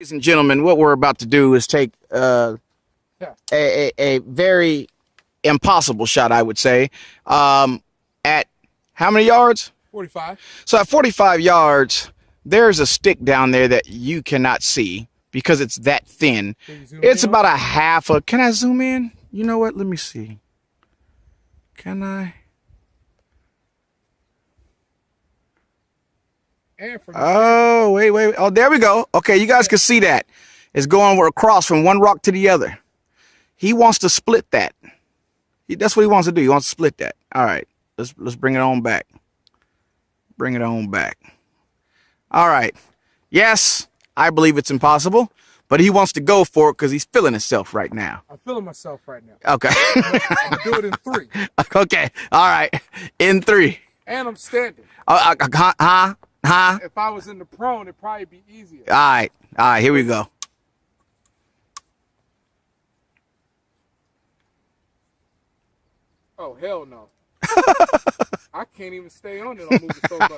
Ladies and gentlemen, what we're about to do is take a very impossible shot, I would say. At how many yards? 45. So at 45 yards, there's a stick down there that you cannot see because it's that thin. It's about a half a. Can I zoom in? You know what? Let me see. Can I? Oh, wait. Oh, there we go. Okay, you guys can see that. It's going across from one rock to the other. He wants to split that. That's what he wants to do. He wants to split that. All right, let's bring it on back. Bring it on back. All right. Yes, I believe it's impossible, but he wants to go for it because he's feeling himself right now. I'm feeling myself right now. Okay. I'm going to do it in 3. Okay. All right. In 3. And I'm standing. Huh? If I was in the prone, it'd probably be easier. All right. All right. Here we go. Oh, hell no. I can't even stay on it. I'm moving so much.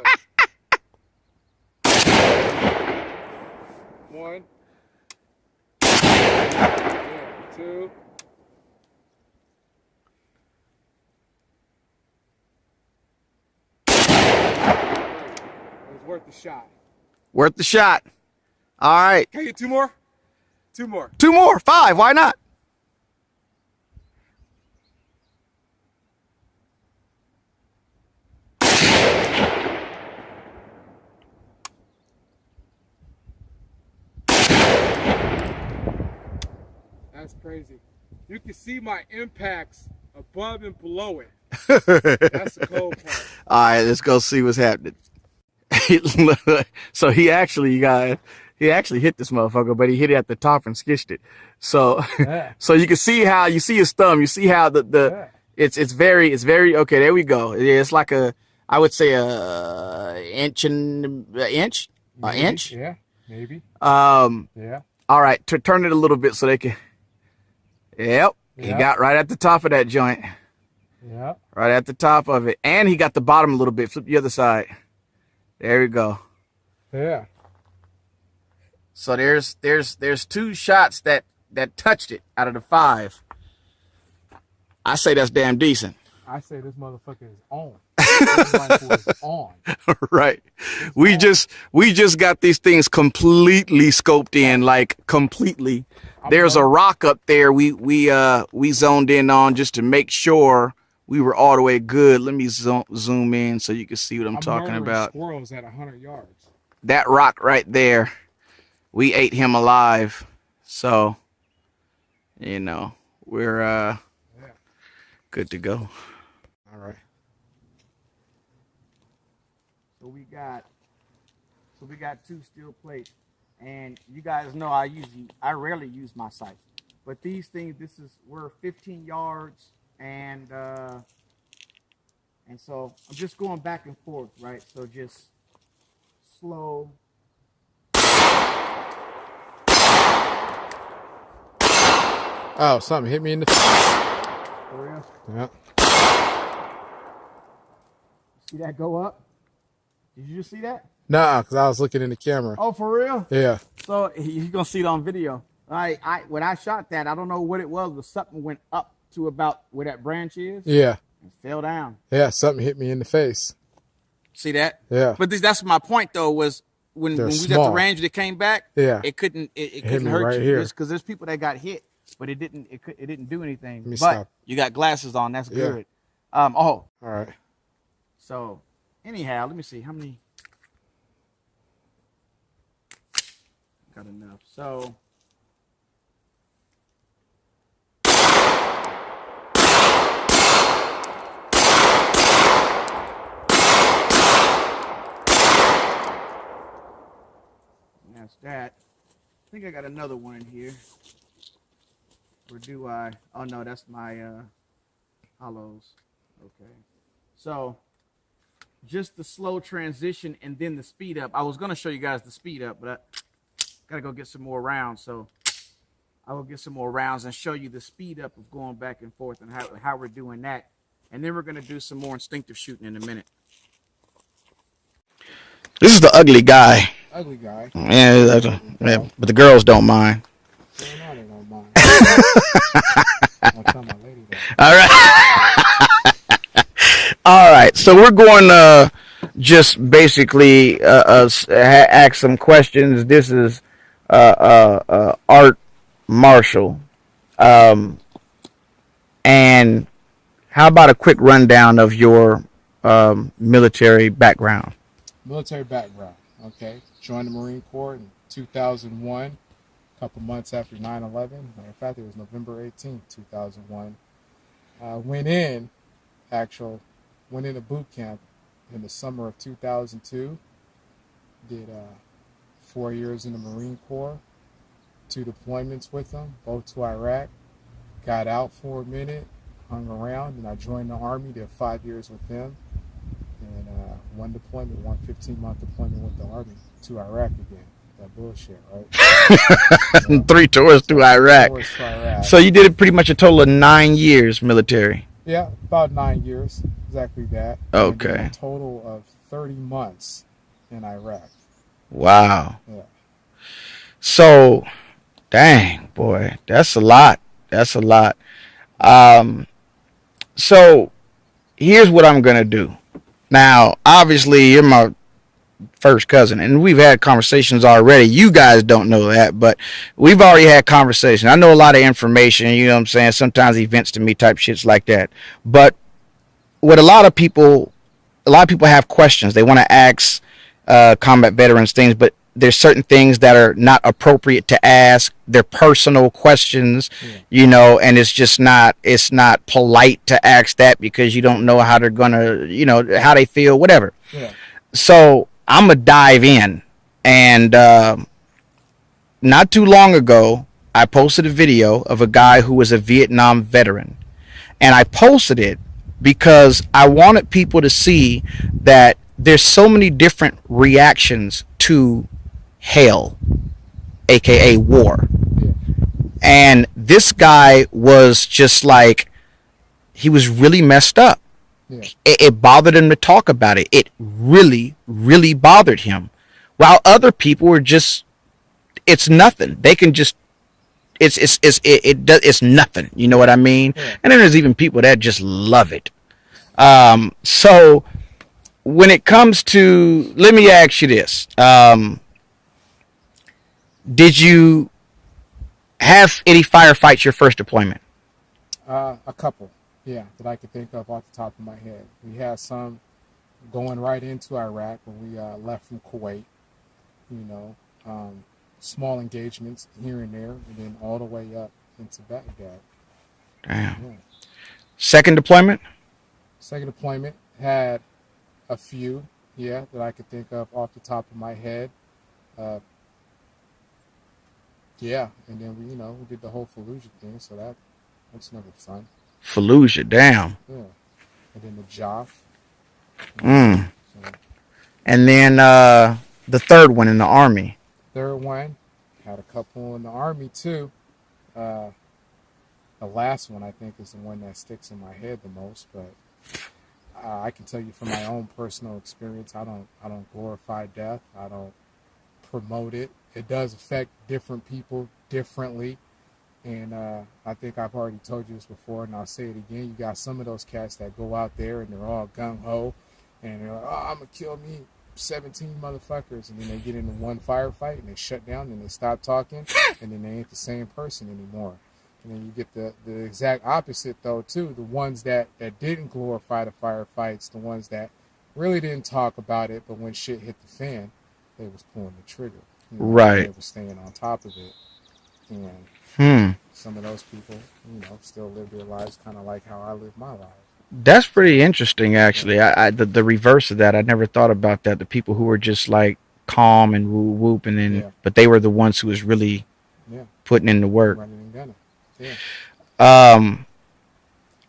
1. Yeah, 2. It was worth the shot. Worth the shot. All right. Can I get 2 more? 2 more. 2 more. 5. Why not? That's crazy. You can see my impacts above and below it. That's the cold part. All right, let's go see what's happening. So he actually hit this motherfucker, but he hit it at the top and skished it. So so you can see how you see his thumb. You see how it's very okay. There we go. Yeah, it's like I would say inch. Yeah, maybe. Yeah. All right, turn it a little bit so they can. Yep. He got right at the top of that joint. Yeah. Right at the top of it. And he got the bottom a little bit. Flip the other side. There we go. Yeah. So there's 2 shots that touched it out of the 5. I say that's damn decent. I say this motherfucker is on. This rifle is on. Right. We just got these things completely scoped in, like completely. There's a rock up there we zoned in on just to make sure we were all the way good. Let me zoom in so you can see what I'm talking about. Squirrels at 100 yards. That rock right there, we ate him alive. So, you know, we're good to go. All right. So we got 2 steel plates, and you guys know I rarely use my sights, but these things, we're 15 yards, and so I'm just going back and forth, right? So just slow. Oh, something hit me in the face. For real? Yeah. See that go up? Did you just see that? Nah, because I was looking in the camera. Oh, for real? Yeah. So you're gonna see it on video. When I shot that, I don't know what it was, but something went up to about where that branch is. Yeah. And fell down. Yeah, something hit me in the face. See that? Yeah. But that's my point though, was when we got the range that came back, yeah, it couldn't hurt right you. Here. Because there's people that got hit, but it didn't do anything. But stop. You got glasses on, that's good. All right. So anyhow, let me see how many. Got enough. So that's that. I think I got another one in here. Or do I? Oh no, that's my hollows. Okay. So just the slow transition and then the speed up. I was gonna show you guys the speed up, but I gotta go get some more rounds. So I will get some more rounds and show you the speed up of going back and forth and how we're doing that. And then we're gonna do some more instinctive shooting in a minute. This is the ugly guy. ugly guy. Yeah, but the girls don't mind. No, they don't mind. I'll tell my lady that. All right. All right. So we're going to just basically ask some questions. This is Art Marshall. Um, and how about a quick rundown of your military background? Military background. Okay. Joined the Marine Corps in 2001, a couple months after 9/11. Matter of fact, it was November 18th, 2001. Went into boot camp in the summer of 2002. Did 4 years in the Marine Corps, 2 deployments with them, both to Iraq. Got out for a minute, hung around, and I joined the Army, did 5 years with them. And one 15-month deployment with the Army to Iraq again. That bullshit, right? Yeah. 3 tours to Iraq. Tours to Iraq. So you did pretty much a total of 9 years military. Yeah, about 9 years, exactly that. Okay. And a total of 30 months in Iraq. Wow. Yeah. So, dang, boy, that's a lot. That's a lot. So, here's what I'm going to do. Now, obviously, you're my first cousin, and we've had conversations already. You guys don't know that, but we've already had conversations. I know a lot of information, you know what I'm saying? Sometimes events to me type shits like that. But what a lot of people have questions. They want to ask combat veterans things, but there's certain things that are not appropriate to ask. They're personal questions, you know, and it's not polite to ask that because you don't know how they're gonna, you know, how they feel, whatever. Yeah. So I'm gonna dive in, and not too long ago, I posted a video of a guy who was a Vietnam veteran, and I posted it because I wanted people to see that there's so many different reactions to hell, aka war. Yeah. And this guy was just like, he was really messed up. Yeah. It bothered him to talk about it. It really, really bothered him. While other people were just, it's nothing. They can just, it's nothing. You know what I mean? Yeah. And then there's even people that just love it. So when it comes to, let me ask you this. Did you have any firefights your first deployment? A couple, yeah, that I could think of off the top of my head. We had some going right into Iraq when we left from Kuwait, you know, small engagements here and there, and then all the way up into Baghdad. Damn. Yeah. Second deployment? Second deployment had a few, yeah, that I could think of off the top of my head. Yeah, and then we did the whole Fallujah thing, so that's never fun. Fallujah, damn. Yeah, and then the Joff. So, and then the third one in the Army. Third one, had a couple in the Army too. The last one I think is the one that sticks in my head the most, but I can tell you from my own personal experience, I don't glorify death. I don't promote it. It does affect different people differently, and I think I've already told you this before, and I'll say it again. You got some of those cats that go out there and they're all gung-ho, and they're like, oh, I'm gonna kill me 17 motherfuckers, and then they get into one firefight and they shut down and they stop talking, and then they ain't the same person anymore. And then you get the exact opposite though too, the ones that didn't glorify the firefights, the ones that really didn't talk about it, but when shit hit the fan, they was pulling the trigger. You know, right. They was staying on top of it. And some of those people, still live their lives kind of like how I live my life. That's pretty interesting, actually. The reverse of that, I never thought about that. The people who were just like calm and whoop, and then, but they were the ones who was really putting in the work. Running and gunning. Yeah.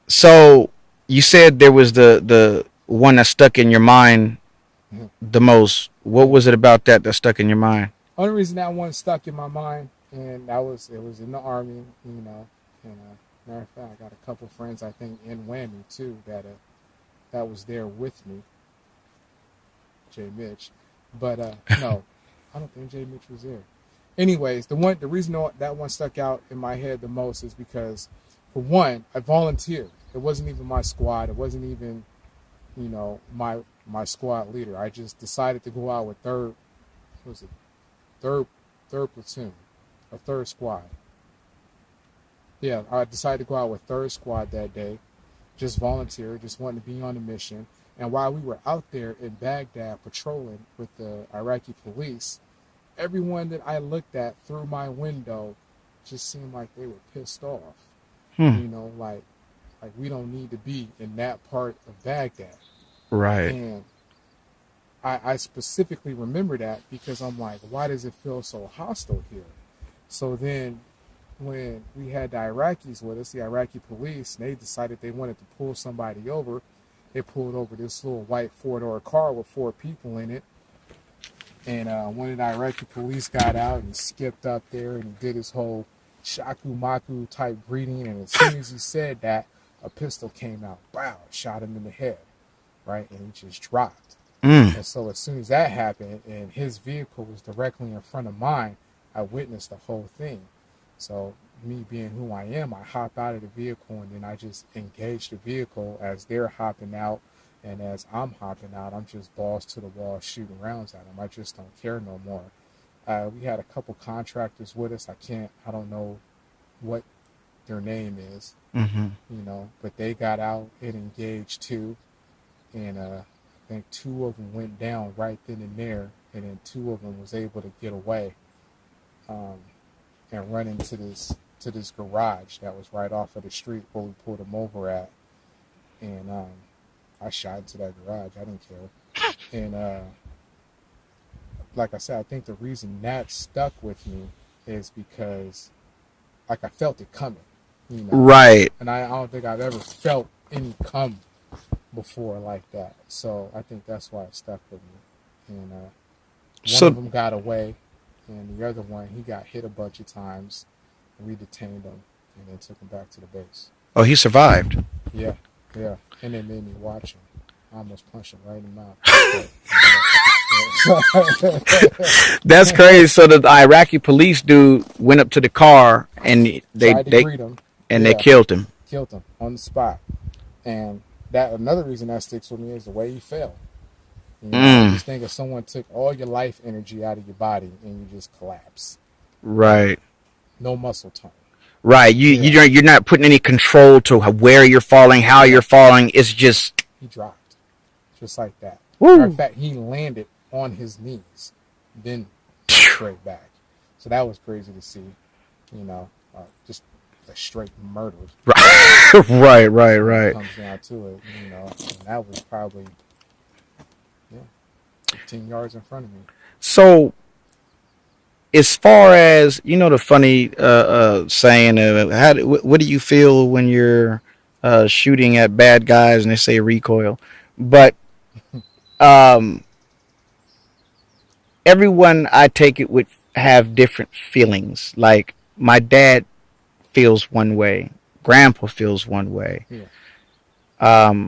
So you said there was the one that stuck in your mind the most. What was it about that stuck in your mind? Only reason that one stuck in my mind, and it was in the Army, and matter of fact, I got a couple friends I think in Whammy too that was there with me, Jay Mitch, but no, I don't think Jay Mitch was there. Anyways, the reason that one stuck out in my head the most is because, for one, I volunteered. It wasn't even my squad. It wasn't even, my squad leader. I just decided to go out with third platoon, or third squad. Yeah, I decided to go out with third squad that day. Just volunteer, just wanted to be on a mission. And while we were out there in Baghdad patrolling with the Iraqi police, everyone that I looked at through my window just seemed like they were pissed off. Like we don't need to be in that part of Baghdad. Right. And I specifically remember that because I'm like, why does it feel so hostile here? So then when we had the Iraqis with us, the Iraqi police, they decided they wanted to pull somebody over. They pulled over this little white four-door car with 4 people in it. And one of the Iraqi police got out and skipped up there and he did his whole shaku maku type greeting. And as soon as he said that, a pistol came out. Wow, shot him in the head. Right? And he just dropped. And so as soon as that happened and his vehicle was directly in front of mine, I witnessed the whole thing. So me being who I am, I hop out of the vehicle and then I just engage the vehicle as they're hopping out. And as I'm hopping out, I'm just balls to the wall shooting rounds at them. I just don't care no more. We had a couple contractors with us. I don't know what their name is, but they got out and engaged too. And I think 2 of them went down right then and there. And then 2 of them was able to get away and run into this garage that was right off of the street where we pulled them over at. And I shot into that garage. I didn't care. And like I said, I think the reason that stuck with me is because like I felt it coming. Right. And I don't think I've ever felt any come before like that. So I think that's why it stuck with me. And one of them got away, and the other one, he got hit a bunch of times. And we detained him and then took him back to the base. Oh, he survived. Yeah. And they made me watch him. I almost punched him right in the mouth. That's crazy. So the Iraqi police dude went up to the car and they greet him. And they killed him. Killed him on the spot. And that another reason that sticks with me is the way he fell. Just think if someone took all your life energy out of your body and you just collapse. Right. No muscle tone. Right. You're not putting any control to where you're falling, how you're falling. It's just he dropped, just like that. Woo. In fact, he landed on his knees, then straight back. So that was crazy to see. Just a straight murder. Right. It comes down to it, and that was probably 15 yards in front of me. So, as far as the funny saying, what do you feel when you're shooting at bad guys and they say recoil? But everyone, I take it, would have different feelings. Like my dad feels one way, Grandpa feels one way. Yeah.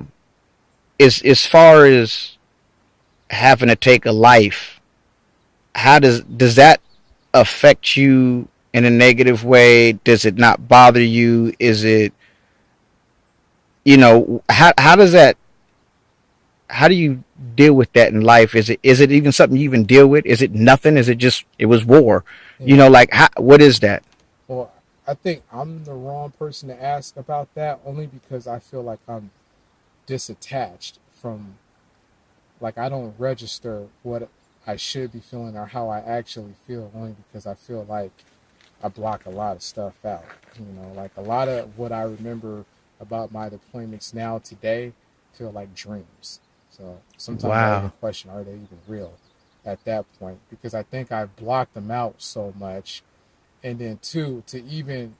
As far as having to take a life, how does that affect you in a negative way? Does it not bother you? Is it, how does that, how do you deal with that in life? Is it even something you even deal with? Is it nothing? Is it just, it was war? Yeah. What is that? Well, I think I'm the wrong person to ask about that, only because I feel like I'm disattached from, like, I don't register what I should be feeling or how I actually feel, only because I feel like I block a lot of stuff out. Like a lot of what I remember about my deployments now today feel like dreams. So sometimes I even question, are they even real at that point? Because I think I've blocked them out so much. And then two, to even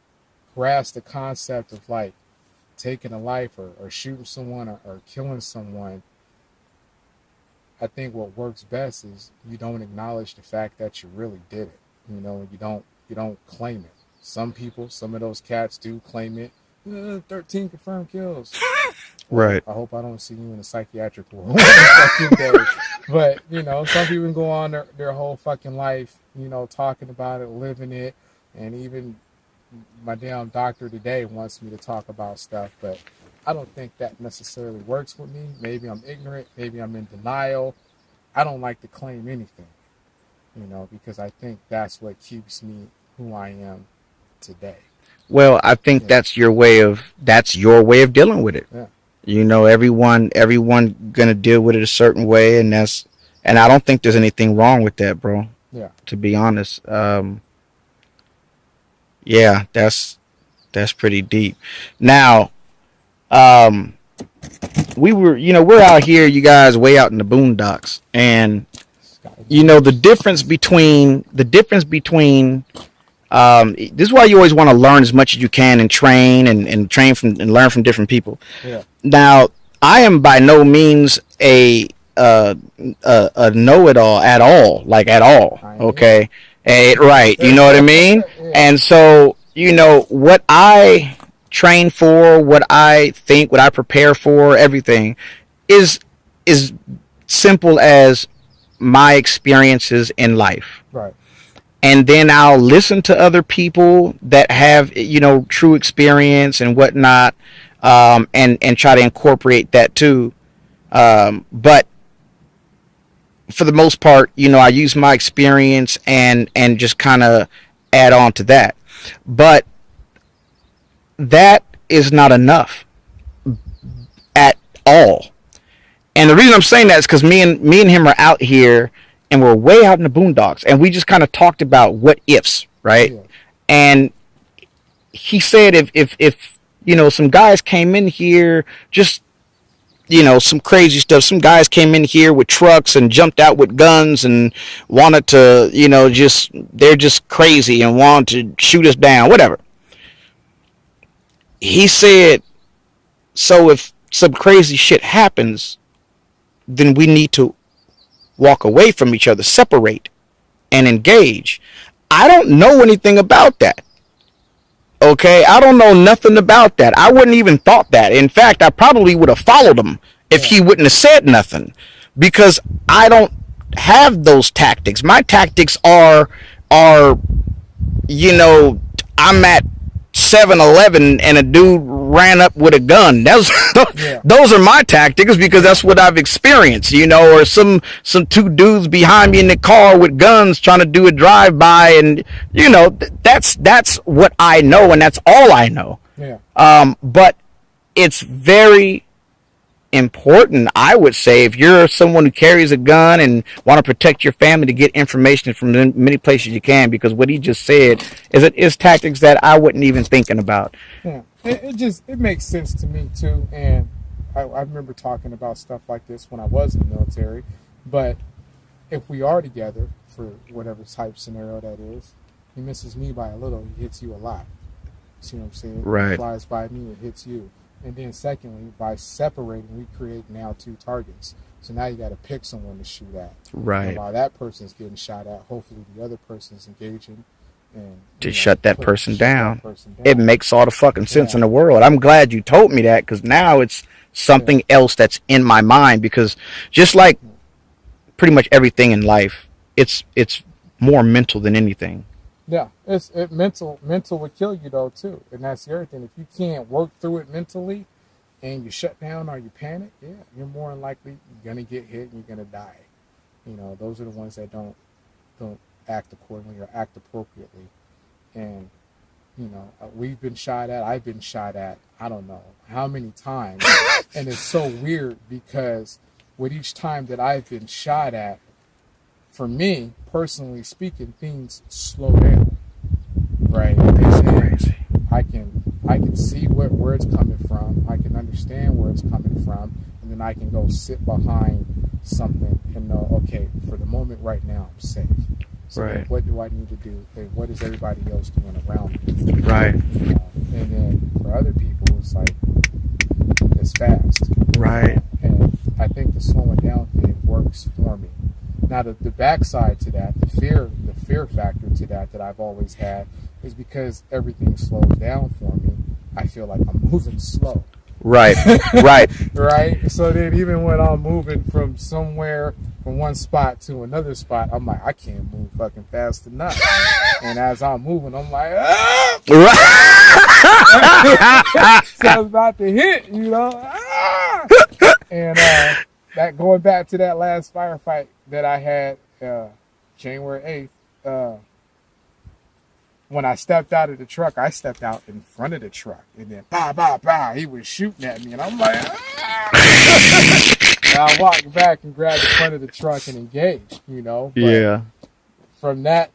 grasp the concept of like taking a life or shooting someone or killing someone, I think what works best is you don't acknowledge the fact that you really did it. You don't claim it. Some of those cats do claim it, 13 confirmed kills. Right. I hope I don't see you in a psychiatric ward one fucking day. But, you know, some people can go on their whole fucking life, you know, talking about it, living it. And even my damn doctor today wants me to talk about stuff. But I don't think that necessarily works with me. Maybe I'm ignorant. Maybe I'm in denial. I don't like to claim anything, you know, because I think that's what keeps me who I am today. Well, I think that's your way of dealing with it. Yeah. You know, everyone gonna deal with it a certain way, and I don't think there's anything wrong with that, bro. Yeah. To be honest, yeah, that's pretty deep. Now, we're out here, you guys, way out in the boondocks, and you know the difference between this is why you always want to learn as much as you can and train and train from and learn from different people. Yeah. Now, I am by no means a know-it-all at all, like at all. Okay, right? You know what I mean? Yeah. And so, you know what I train for, what I think, what I prepare for, everything is simple as my experiences in life. Right. And then I'll listen to other people that have, you know, true experience and whatnot, and try to incorporate that too. But for the most part, you know, I use my experience and just kind of add on to that. But that is not enough at all. And the reason I'm saying that is because me and him are out here, and we're way out in the boondocks, and we just kind of talked about what ifs, right? Yeah. And he said if you know, some guys came in here, just, you know, some crazy stuff. Some guys came in here with trucks and jumped out with guns and wanted to, you know, they're just crazy and wanted to shoot us down, whatever. He said, so if some crazy shit happens, then we need to walk away from each other, separate, and engage. I don't know anything about that. Okay, I don't know nothing about that. I wouldn't even thought that. In fact, I probably would have followed him if he wouldn't have said nothing, because I don't have those tactics. My tactics are, you know, I'm at 7-Eleven and a dude ran up with a gun. Those are my tactics, because that's what I've experienced, you know, or some two dudes behind me in the car with guns trying to do a drive-by, and, you know, that's what I know, and that's all I know. Yeah. But it's very important, I would say, if you're someone who carries a gun and want to protect your family, to get information from many places you can, because what he just said is tactics that I wasn't even thinking about. Yeah. It makes sense to me too, and I remember talking about stuff like this when I was in the military. But if we are together, for whatever type scenario that is, he misses me by a little, he hits you a lot. See what I'm saying? Right. He flies by me, it hits you. And then secondly, by separating, we create now 2 targets. So now you got to pick someone to shoot at. Right. And while that person's getting shot at, hopefully the other person's engaging and To shut that person down. that person down. It makes all the fucking sense in the world. I'm glad you told me that, because now it's something else that's in my mind, because just like pretty much everything in life, it's more mental than anything. Yeah, mental would kill you though too, and that's the other thing. If you can't work through it mentally, and you shut down or you panic, yeah, you're more than likely gonna get hit and you're gonna die. You know, those are the ones that don't act accordingly or act appropriately. And you know, we've been shot at. I've been shot at. I don't know how many times, and it's so weird because with each time that I've been shot at, for me, personally speaking, things slow down, right? And I can see where it's coming from. I can understand where it's coming from, and then I can go sit behind something and know, okay, for the moment right now, I'm safe. So Right. what do I need to do? And what is everybody else doing around me? Right. You know? And then for other people, it's like, it's fast. Right. And I think the slowing down thing works for me. Now, the backside to that, the fear factor to that I've always had, is because everything slows down for me. I feel like I'm moving slow. Right. Right. Right? So then even when I'm moving from one spot to another spot, I'm like, I can't move fucking fast enough. And as I'm moving, I'm like, ah! So I was about to hit, Ah! And that going back to that last firefight that I had January 8th, when I stepped out of the truck, I stepped out in front of the truck. And then, bah, bah, bah, he was shooting at me. And I'm like, ah! And I walked back and grabbed the front of the truck and engaged, But Yeah. from that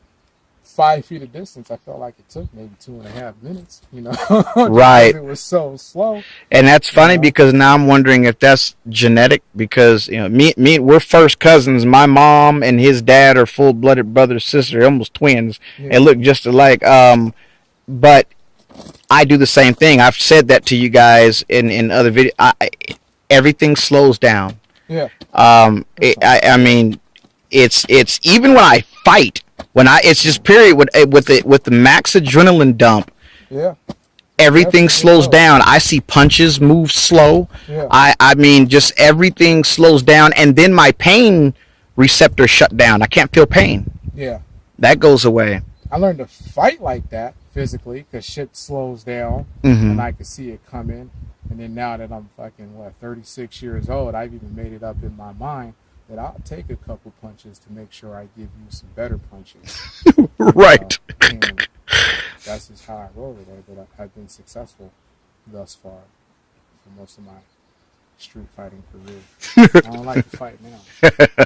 5 feet of distance, I felt like it took maybe 2.5 minutes, Right. Because it was so slow. And that's funny because now I'm wondering if that's genetic because me we're first cousins. My mom and his dad are full-blooded brother sister, almost twins, and look just alike. But I do the same thing. I've said that to you guys in other videos. Everything slows down. Yeah. I mean, it's even when I fight. It's just period with the max adrenaline dump. Yeah. Everything slows down. I see punches move slow. Yeah. I mean, just everything slows down, and then my pain receptor shut down. I can't feel pain. Yeah. That goes away. I learned to fight like that physically because shit slows down Mm-hmm. and I could see it coming. And then now that I'm fucking 36 years old, I've even made it up in my mind that I'll take a couple punches to make sure I give you some better punches. Right. And that's just how I roll it. But I've been successful thus far for most of my street fighting career. I don't like to fight now, but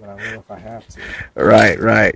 I will if I have to. Right.